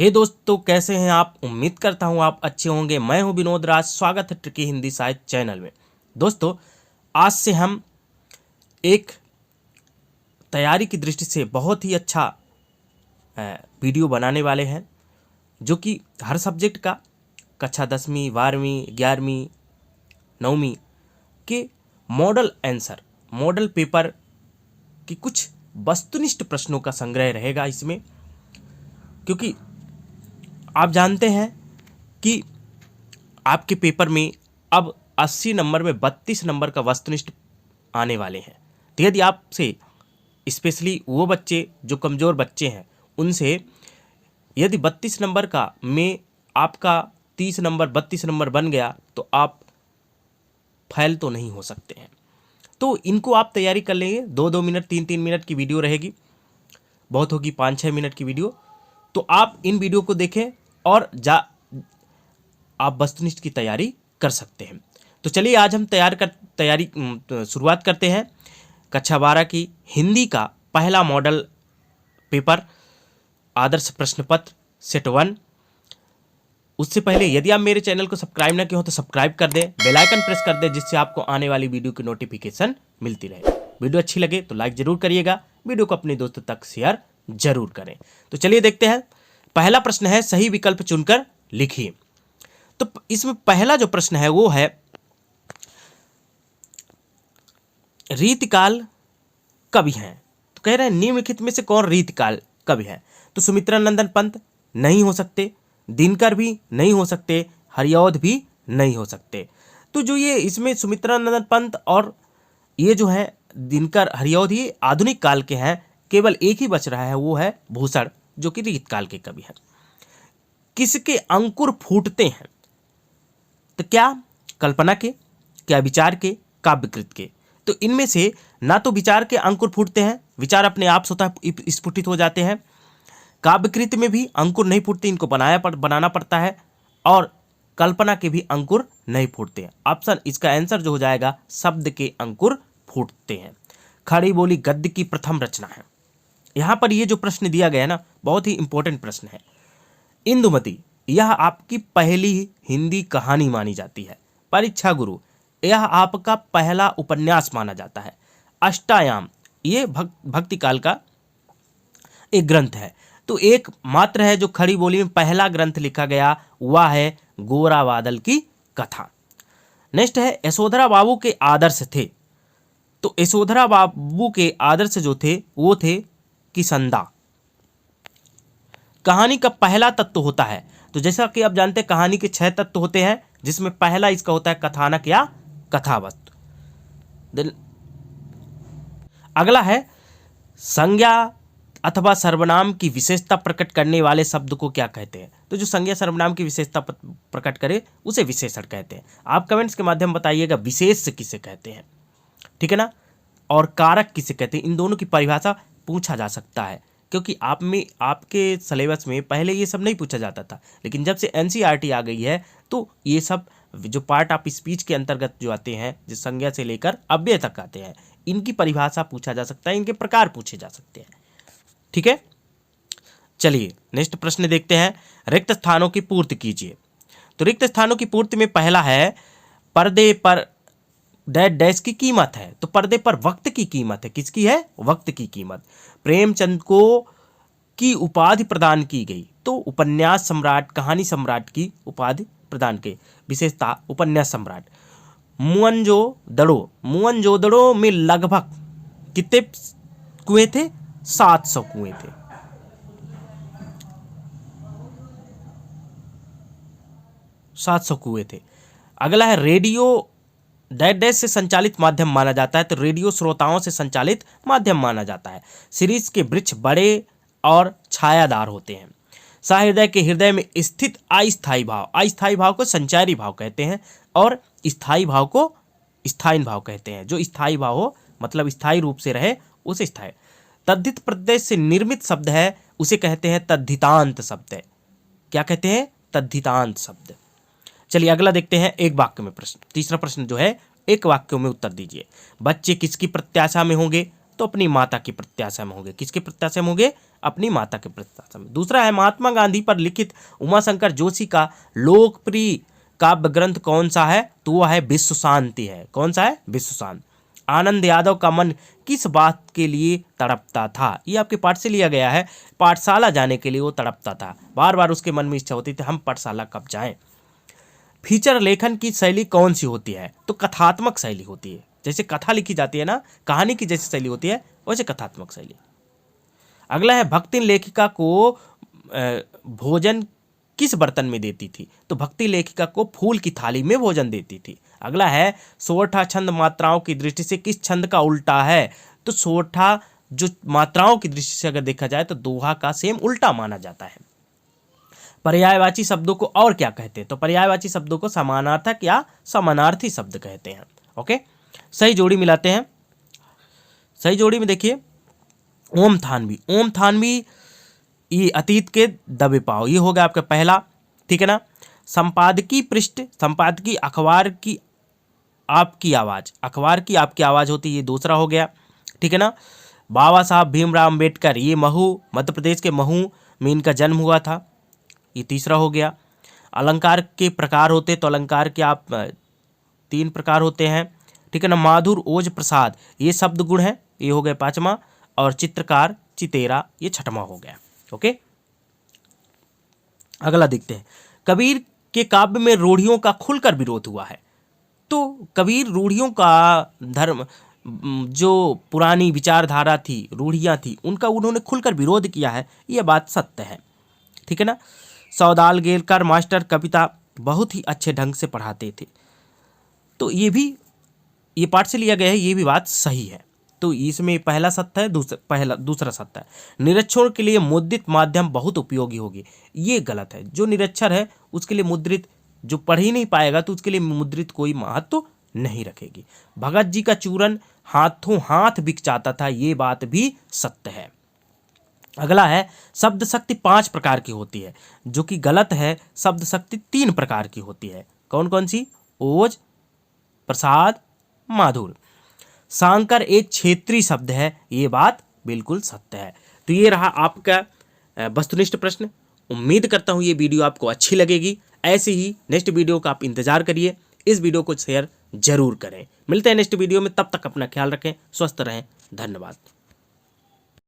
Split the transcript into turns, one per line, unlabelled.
हे दोस्तों, कैसे हैं आप। उम्मीद करता हूं आप अच्छे होंगे। मैं हूं विनोद राज। स्वागत है ट्रिकी हिंदी साहित्य चैनल में। दोस्तों, आज से हम एक तैयारी की दृष्टि से बहुत ही अच्छा वीडियो बनाने वाले हैं, जो कि हर सब्जेक्ट का कक्षा 10वीं 12वीं 11वीं 9वीं के मॉडल आंसर, मॉडल पेपर की कुछ वस्तुनिष्ठ प्रश्नों का संग्रह रहेगा इसमें। क्योंकि आप जानते हैं कि आपके पेपर में अब 80 नंबर में 32 नंबर का वस्तुनिष्ठ आने वाले हैं। तो यदि आपसे स्पेशली वो बच्चे जो कमज़ोर बच्चे हैं, उनसे यदि 32 नंबर का में आपका 30 नंबर 32 नंबर बन गया तो आप फेल तो नहीं हो सकते हैं। तो इनको आप तैयारी कर लेंगे। 2-2 मिनट 3-3 मिनट की वीडियो रहेगी, बहुत होगी 5-6 मिनट की वीडियो। तो आप इन वीडियो को देखें और आप वस्तुनिष्ठ की तैयारी कर सकते हैं। तो चलिए आज हम तैयारी शुरुआत करते हैं। कक्षा 12 की हिंदी का पहला मॉडल पेपर आदर्श प्रश्न पत्र सेट 1। उससे पहले यदि आप मेरे चैनल को सब्सक्राइब ना किए हो तो सब्सक्राइब कर दें, बेल आइकन प्रेस कर दें, जिससे आपको आने वाली वीडियो की नोटिफिकेशन मिलती रहे। वीडियो अच्छी लगे तो लाइक जरूर करिएगा, वीडियो को अपने दोस्तों तक शेयर जरूर करें। तो चलिए देखते हैं। पहला प्रश्न है, सही विकल्प चुनकर लिखिए। तो इसमें पहला जो प्रश्न है वो है, रीतिकाल कवि हैं। तो कह रहे हैं निम्नलिखित में से कौन रीतिकाल कवि है। तो सुमित्रा नंदन पंत नहीं हो सकते, दिनकर भी नहीं हो सकते, हरिऔध भी नहीं हो सकते। तो जो ये इसमें सुमित्रा नंदन पंत और ये जो है दिनकर हरिऔध, ये आधुनिक काल के हैं। केवल एक ही बच रहा है, वो है भूषण, जो कि रीतकाल के कवि हैं। किसके अंकुर फूटते हैं। तो क्या कल्पना के, क्या विचार के, काव्यकृत के। तो इनमें से ना तो विचार के अंकुर फूटते हैं, विचार अपने आप स्वतः स्फुटित हो जाते हैं। काव्यकृत में भी अंकुर नहीं फूटते, इनको बनाना पड़ता है। और कल्पना के भी अंकुर नहीं फूटते हैं। ऑप्शन इसका आंसर जो हो जाएगा, शब्द के अंकुर फूटते हैं। खड़ी बोली गद्य की प्रथम रचना है। यहां पर ये जो प्रश्न दिया गया है ना, बहुत ही इंपॉर्टेंट प्रश्न है। इंदुमती, यह आपकी पहली हिंदी कहानी मानी जाती है। परीक्षा गुरु, यह आपका पहला उपन्यास माना जाता है। अष्टायाम, ये भक्ति काल का एक ग्रंथ है। तो एक मात्र है जो खड़ी बोली में पहला ग्रंथ लिखा गया, वह है गोरा बादल की कथा। नेक्स्ट है, यशोधरा बाबू के आदर्श थे। तो यशोधरा बाबू के आदर्श जो थे वो थे किसंदा। कहानी का पहला तत्व होता है। तो जैसा कि आप जानते हैं कहानी के 6 तत्व होते हैं, जिसमें पहला इसका होता है कथानक या कथावस्तु। अगला है, संज्ञा अथवा सर्वनाम की विशेषता प्रकट करने वाले शब्द को क्या कहते हैं। तो जो संज्ञा सर्वनाम की विशेषता प्रकट करे उसे विशेषण कहते हैं। आप कमेंट्स के माध्यम बताइएगा विशेष किसे कहते हैं, ठीक है ना, और कारक किसे कहते हैं। इन दोनों की परिभाषा पूछा जा सकता है, क्योंकि आपके सिलेबस में पहले ये सब नहीं पूछा जाता था, लेकिन जब से एनसीईआरटी आ गई है तो ये सब जो पार्ट ऑफ स्पीच के अंतर्गत जो आते हैं, जिस संज्ञा से लेकर अव्यय तक आते हैं, इनकी परिभाषा पूछा जा सकता है, इनके प्रकार पूछे जा सकते हैं, ठीक है। चलिए नेक्स्ट प्रश्न देखते हैं। रिक्त स्थानों की पूर्ति कीजिए। तो रिक्त स्थानों की पूर्ति में पहला है, पर्दे पर डैश डैश की कीमत है। तो पर्दे पर वक्त की कीमत है। किसकी है? वक्त की कीमत। प्रेमचंद को की उपाधि प्रदान की गई। तो उपन्यास सम्राट, कहानी सम्राट की उपाधि प्रदान की। विशेषता उपन्यास सम्राट। मुअंजोदड़ो में लगभग कितने कुएं थे? 700 कुएं थे। 700 कुएं थे। अगला है, रेडियो डैश डैश से संचालित माध्यम माना जाता है। तो रेडियो श्रोताओं से संचालित माध्यम माना जाता है। सीरीज के वृक्ष बड़े और छायादार होते हैं। सहृदय के हृदय में स्थित अस्थायी भाव, अस्थायी भाव को संचारी भाव कहते हैं, और स्थायी भाव को स्थायी भाव कहते हैं। जो स्थायी भाव हो, मतलब स्थायी रूप से रहे, उसे स्थायी। तद्धित प्रत्यय से निर्मित शब्द है, उसे कहते हैं तद्धितांत शब्द। क्या कहते हैं? तद्धितांत शब्द। चलिए अगला देखते हैं, एक वाक्य में प्रश्न। तीसरा प्रश्न जो है, एक वाक्य में उत्तर दीजिए। बच्चे किसकी प्रत्याशा में होंगे? तो अपनी माता की प्रत्याशा में होंगे। किसके प्रत्याशा में होंगे? अपनी माता के प्रत्याशा में। दूसरा है महात्मा गांधी पर लिखित उमाशंकर जोशी का लोकप्रिय काव्य ग्रंथ कौन सा है? तो वह है विश्व शांति है। कौन सा है? विश्व शांति। आनंद यादव का मन किस बात के लिए तड़पता था? ये आपके पाठ से लिया गया है। पाठशाला जाने के लिए वो तड़पता था, बार बार उसके मन में इच्छा होती थी हम पाठशाला कब जाएं। फीचर लेखन की शैली कौन सी होती है? तो कथात्मक शैली होती है। जैसे कथा लिखी जाती है ना, कहानी की जैसी शैली होती है, वैसे कथात्मक शैली। अगला है भक्ति लेखिका को भोजन किस बर्तन में देती थी? तो भक्ति लेखिका को फूल की थाली में भोजन देती थी। अगला है सोरठा छंद मात्राओं की दृष्टि से किस छंद का उल्टा है? तो सोरठा जो मात्राओं की दृष्टि से अगर देखा जाए तो दोहा का सेम उल्टा माना जाता है। पर्यायवाची शब्दों को और क्या कहते हैं? तो पर्यायवाची शब्दों को समानार्थक या समानार्थी शब्द कहते हैं। ओके, सही जोड़ी मिलाते हैं। सही जोड़ी में देखिए ओम थानवी। ओम थानवी ये अतीत के दबे पाओ, ये हो गया आपका पहला, ठीक है ना। संपादकीय पृष्ठ, संपादकीय अखबार की आपकी आवाज, अखबार की आपकी आवाज होती है, ये दूसरा हो गया, ठीक है ना। बाबा साहब भीमराव अम्बेडकर, ये महू, मध्य प्रदेश के महू में इनका जन्म हुआ था, ये तीसरा हो गया। अलंकार के प्रकार होते तो अलंकार के आप 3 प्रकार होते हैं, ठीक है ना। माधुर ओज प्रसाद, ये शब्द गुण है, ये हो गया 5वां। और चित्रकार चितेरा, ये 6वां हो गया। ओके, अगला देखते हैं। कबीर के काव्य में रूढ़ियों का खुलकर विरोध हुआ है। तो कबीर रूढ़ियों का धर्म, जो पुरानी विचारधारा थी, रूढ़ियाँ थी, उनका उन्होंने खुलकर विरोध किया है, यह बात सत्य है, ठीक है ना। सौदाल गेलकर मास्टर कविता बहुत ही अच्छे ढंग से पढ़ाते थे, तो ये पाठ से लिया गया है, ये भी बात सही है। तो इसमें पहला सत्य है, दूसरा सत्य है। निरक्षरों के लिए मुद्रित माध्यम बहुत उपयोगी होगी, ये गलत है। जो निरक्षर है उसके लिए मुद्रित, जो पढ़ ही नहीं पाएगा तो उसके लिए मुद्रित कोई महत्व नहीं रखेगी। भगत जी का चूरन हाथों हाथ बिक जाता था, ये बात भी सत्य है। अगला है शब्द शक्ति 5 प्रकार की होती है, जो कि गलत है। शब्द शक्ति 3 प्रकार की होती है। कौन कौन सी? ओज, प्रसाद, माधुर। सांकर एक क्षेत्रीय शब्द है, ये बात बिल्कुल सत्य है। तो ये रहा आपका वस्तुनिष्ठ प्रश्न। उम्मीद करता हूँ ये वीडियो आपको अच्छी लगेगी। ऐसे ही नेक्स्ट वीडियो का आप इंतजार करिए। इस वीडियो को शेयर जरूर करें। मिलते हैं नेक्स्ट वीडियो में, तब तक अपना ख्याल रखें, स्वस्थ रहें, धन्यवाद।